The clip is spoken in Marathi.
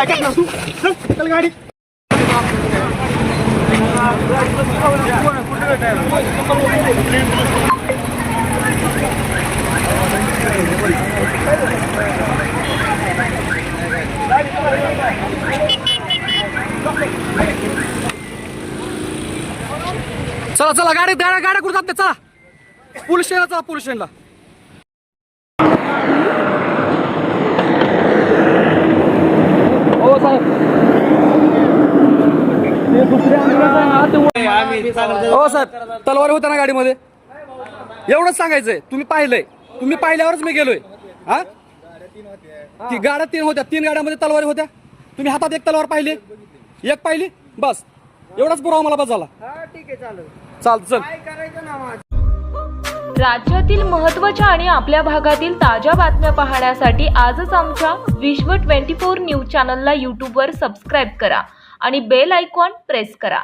चल गाडी. चला चला गाडी गाड्या कुठं जाते चला पोलीस स्टेशनला चला पोलीस स्टेशनला. हो साहेब हो साहेब तलवार होत्या ना गाडीमध्ये एवढंच सांगायचंय. तुम्ही पाहिल्यावरच मी गेलोय. हा ती गाड्या 3 होत्या 3 गाड्यामध्ये तलवारी होत्या. तुम्ही हातात एक तलवार पाहिली एक पाहिली बस एवढाच पुरावा मला बस झाला. चाल. राज्यातील महत्त्वाच्या आणि आपल्या भागातील ताज्या बातम्या पाहण्यासाठी आजच आमच्या विश्व 24 न्यूज चॅनलला यूट्यूबवर सबस्क्राईब करा आणि बेल आयकॉन प्रेस करा.